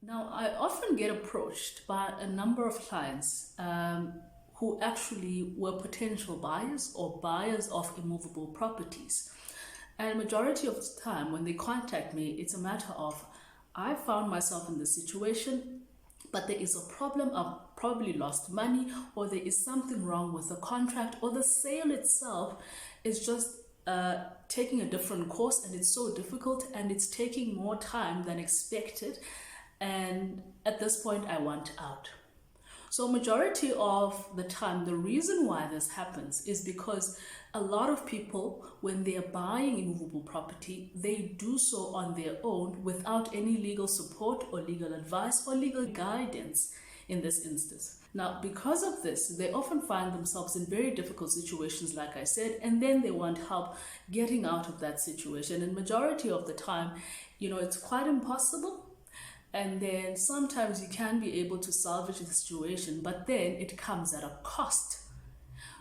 Now, I often get approached by a number of clients who actually were potential buyers or buyers of immovable properties. And majority of the time when they contact me, it's a matter of, I found myself in this situation, but there is a problem. I've probably lost money, or there is something wrong with the contract, or the sale itself is just taking a different course, and it's so difficult and it's taking more time than expected. And at this point, I want out. So majority of the time, the reason why this happens is because a lot of people, when they are buying immovable property, they do so on their own without any legal support or legal advice or legal guidance in this instance. Now, because of this, they often find themselves in very difficult situations, like I said, and then they want help getting out of that situation. And majority of the time, it's quite impossible. And then sometimes you can be able to salvage the situation, but then it comes at a cost.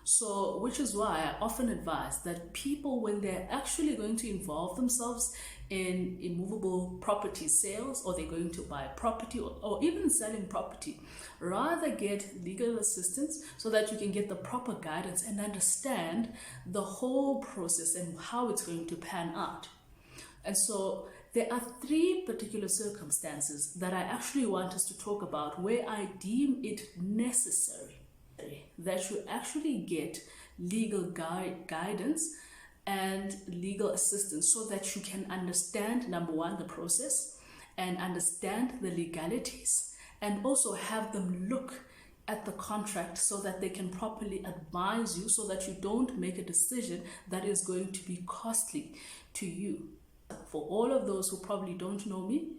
So, which is why I often advise that people, when they're actually going to involve themselves in immovable property sales, or they're going to buy property or even selling property, rather get legal assistance so that you can get the proper guidance and understand the whole process and how it's going to pan out. And so there are three particular circumstances that I actually want us to talk about where I deem it necessary that you actually get legal guidance and legal assistance so that you can understand, number one, the process, and understand the legalities, and also have them look at the contract so that they can properly advise you, so that you don't make a decision that is going to be costly to you. For all of those who probably don't know me,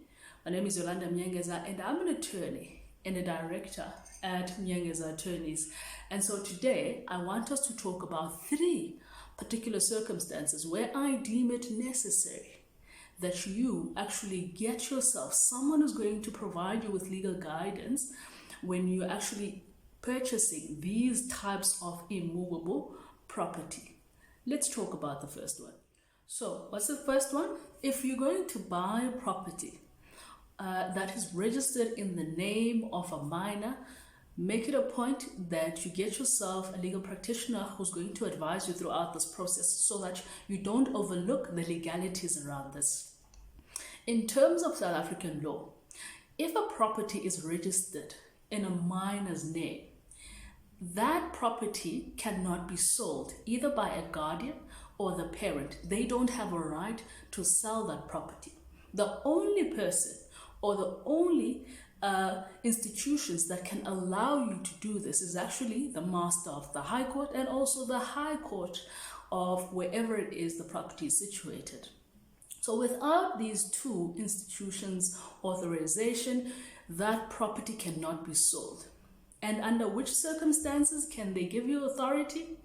my name is Yolanda Mnyengeza, and I'm an attorney and a director at Mnyengeza Attorneys. And so today I want us to talk about three particular circumstances where I deem it necessary that you actually get yourself someone who's going to provide you with legal guidance when you're actually purchasing these types of immovable property. Let's talk about the first one. So what's the first one? If you're going to buy a property that is registered in the name of a minor, make it a point that you get yourself a legal practitioner who's going to advise you throughout this process so that you don't overlook the legalities around this. In terms of South African law, if a property is registered in a minor's name, that property cannot be sold either by a guardian or the parent. They don't have a right to sell that property. The only person or the only institutions that can allow you to do this is actually the master of the High Court and also the High Court of wherever it is the property is situated. So without these two institutions' authorization, that property cannot be sold. And under which circumstances can they give you authority?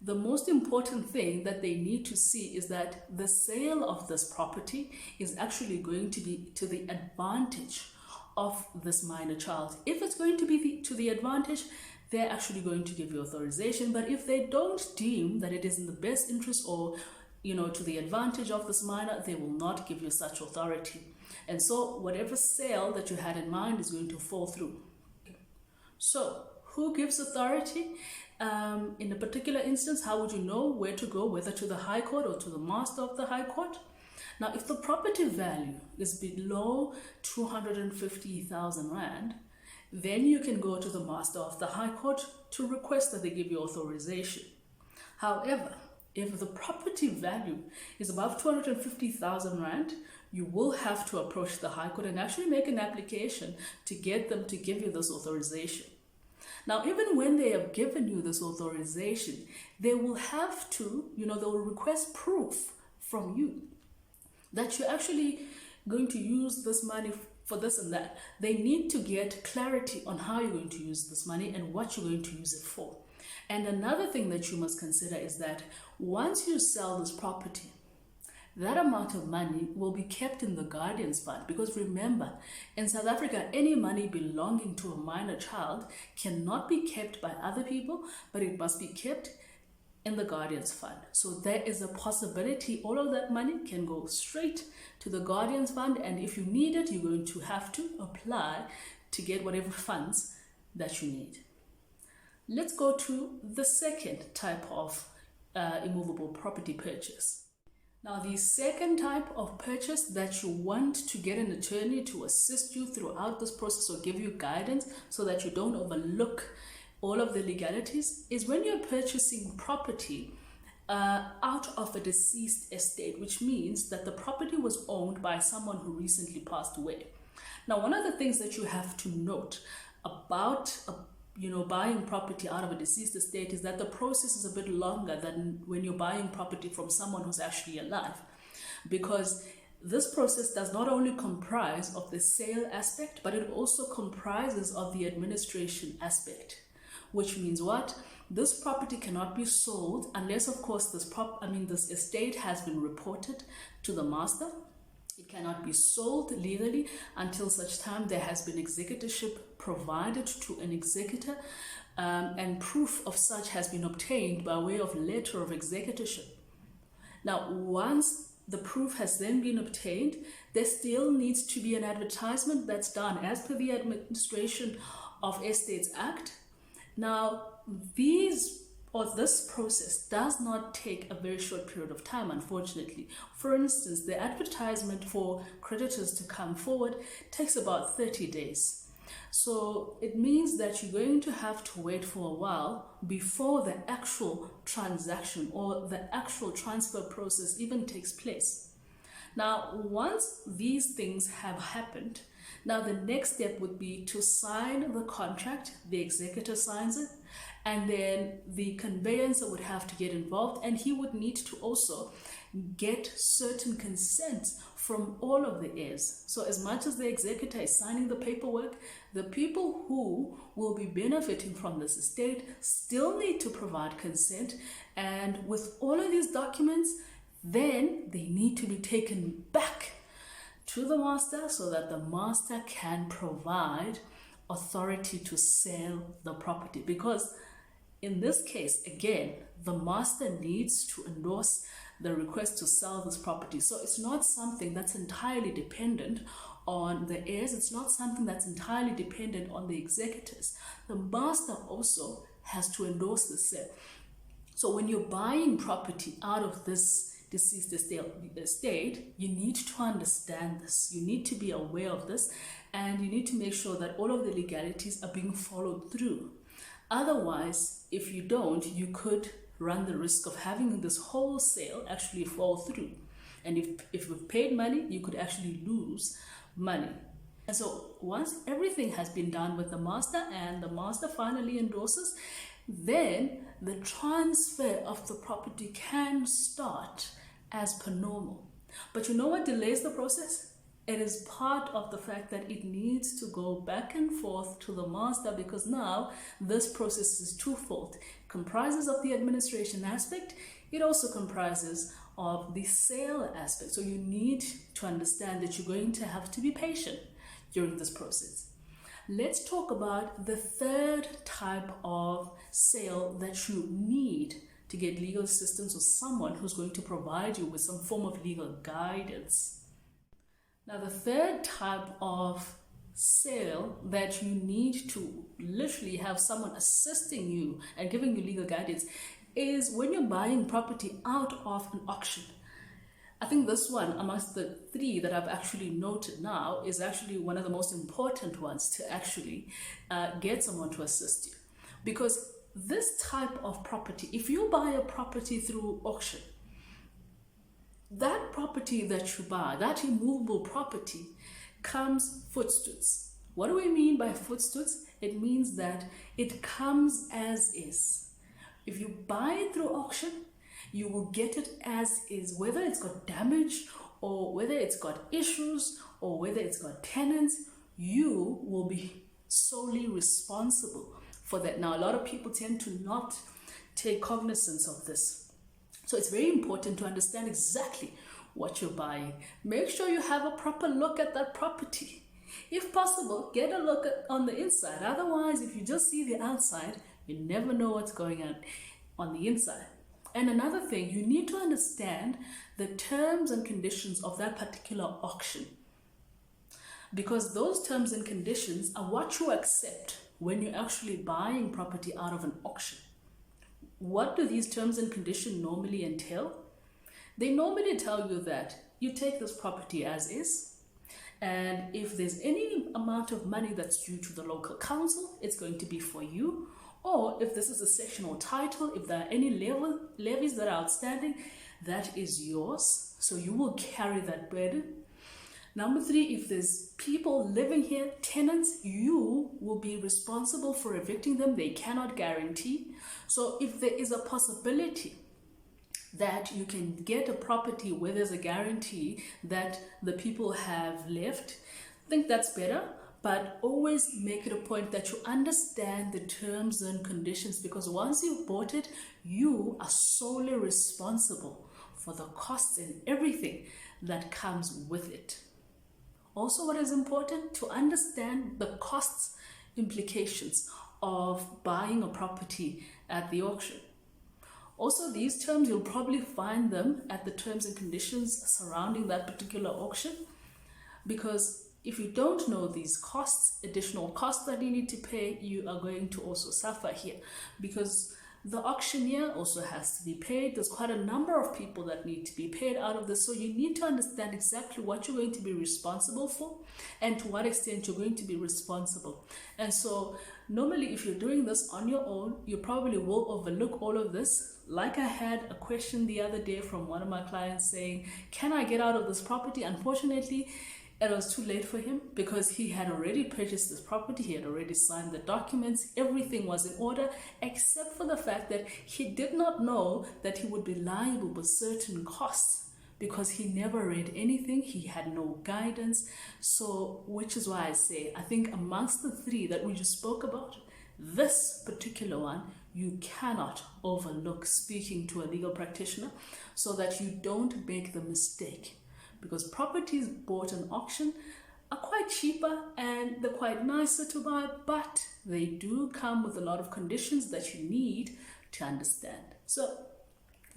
The most important thing that they need to see is that the sale of this property is actually going to be to the advantage of this minor child. If it's going to be to the advantage, they're actually going to give you authorization. But if they don't deem that it is in the best interest or to the advantage of this minor, they will not give you such authority. And so whatever sale that you had in mind is going to fall through. So who gives authority? In a particular instance, how would you know where to go, whether to the High Court or to the master of the High Court? Now, if the property value is below 250,000 Rand, then you can go to the master of the High Court to request that they give you authorization. However, if the property value is above 250,000 Rand, you will have to approach the High Court and actually make an application to get them to give you this authorization. Now, even when they have given you this authorization, they will have to, they will request proof from you that you're actually going to use this money for this and that. They need to get clarity on how you're going to use this money and what you're going to use it for. And another thing that you must consider is that once you sell this property, that amount of money will be kept in the guardian's fund, because remember, in South Africa, any money belonging to a minor child cannot be kept by other people, but it must be kept in the Guardian's Fund. So there is a possibility all of that money can go straight to the Guardian's Fund, and if you need it, you're going to have to apply to get whatever funds that you need. Let's go to the second type of immovable property purchase. Now, the second type of purchase that you want to get an attorney to assist you throughout this process or give you guidance so that you don't overlook all of the legalities is when you're purchasing property out of a deceased estate, which means that the property was owned by someone who recently passed away. Now, one of the things that you have to note about buying property out of a deceased estate is that the process is a bit longer than when you're buying property from someone who's actually alive, because this process does not only comprise of the sale aspect, but it also comprises of the administration aspect, which means what? This property cannot be sold unless, of course, this estate has been reported to the master. It cannot be sold legally until such time there has been executorship provided to an executor, and proof of such has been obtained by way of letter of executorship. Now, once the proof has then been obtained, there still needs to be an advertisement that's done as per the Administration of Estates Act. Now, this process does not take a very short period of time, unfortunately. For instance, the advertisement for creditors to come forward takes about 30 days. So it means that you're going to have to wait for a while before the actual transaction or the actual transfer process even takes place. Now, once these things have happened, now the next step would be to sign the contract. The executor signs it, and then the conveyancer would have to get involved, and he would need to also get certain consents from all of the heirs. So as much as the executor is signing the paperwork, the people who will be benefiting from this estate still need to provide consent, and with all of these documents, then they need to be taken back to the master so that the master can provide authority to sell the property. Because in this case, again, the master needs to endorse the request to sell this property. So it's not something that's entirely dependent on the heirs. It's not something that's entirely dependent on the executors. The master also has to endorse the sale. So when you're buying property out of this deceased estate, you need to understand this. You need to be aware of this, and you need to make sure that all of the legalities are being followed through. Otherwise, if you don't, you could run the risk of having this whole sale actually fall through. And if you've paid money, you could actually lose money. And so once everything has been done with the master and the master finally endorses, then the transfer of the property can start as per normal. But you know what delays the process? It is part of the fact that it needs to go back and forth to the master, because now this process is twofold. It comprises of the administration aspect. It also comprises of the sale aspect. So you need to understand that you're going to have to be patient during this process. Let's talk about the third type of sale that you need to get legal assistance or someone who's going to provide you with some form of legal guidance. Now, the third type of sale that you need to literally have someone assisting you and giving you legal guidance is when you're buying property out of an auction. I think this one, amongst the three that I've actually noted now, is actually one of the most important ones to actually get someone to assist you. Because this type of property, if you buy a property through auction, that property that you buy, that immovable property, comes footstoods. What do we mean by footstoods? It means that it comes as is. If you buy it through auction, you will get it as is, whether it's got damage or whether it's got issues or whether it's got tenants, you will be solely responsible for that. Now, a lot of people tend to not take cognizance of this. So it's very important to understand exactly what you're buying. Make sure you have a proper look at that property. If possible, get a look on the inside. Otherwise, if you just see the outside, you never know what's going on the inside. And another thing, you need to understand the terms and conditions of that particular auction, because those terms and conditions are what you accept when you're actually buying property out of an auction. What do these terms and conditions normally entail? They normally tell you that you take this property as is, and if there's any amount of money that's due to the local council, it's going to be for you. Or if this is a sectional title, if there are any levies that are outstanding, that is yours. So you will carry that burden. Number 3, if there's people living here, tenants, you will be responsible for evicting them. They cannot guarantee. So if there is a possibility that you can get a property where there's a guarantee that the people have left, I think that's better. But always make it a point that you understand the terms and conditions, because once you've bought it, you are solely responsible for the costs and everything that comes with it. Also, what is important to understand the costs implications of buying a property at the auction. Also, these terms, you'll probably find them at the terms and conditions surrounding that particular auction, because if you don't know these costs, additional costs that you need to pay, you are going to also suffer here, because the auctioneer also has to be paid. There's quite a number of people that need to be paid out of this. So you need to understand exactly what you're going to be responsible for and to what extent you're going to be responsible. And so normally if you're doing this on your own, you probably will overlook all of this. Like I had a question the other day from one of my clients saying, can I get out of this property? Unfortunately, it was too late for him, because he had already purchased this property, he had already signed the documents, everything was in order, except for the fact that he did not know that he would be liable with certain costs, because he never read anything, he had no guidance. So, which is why I say, I think amongst the 3 that we just spoke about, this particular one, you cannot overlook speaking to a legal practitioner so that you don't make the mistake. Because properties bought in auction are quite cheaper and they're quite nicer to buy, but they do come with a lot of conditions that you need to understand. So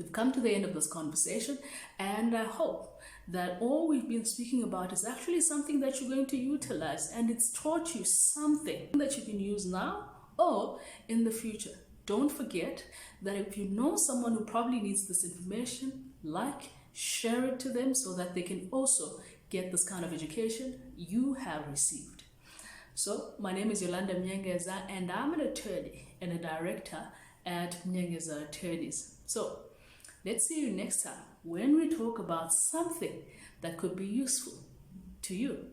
we've come to the end of this conversation, and I hope that all we've been speaking about is actually something that you're going to utilize, and it's taught you something that you can use now or in the future. Don't forget that if you know someone who probably needs this information, share it to them so that they can also get this kind of education you have received. So my name is Yolanda Mnyengeza, and I'm an attorney and a director at Mnyengeza Attorneys. So let's see you next time when we talk about something that could be useful to you.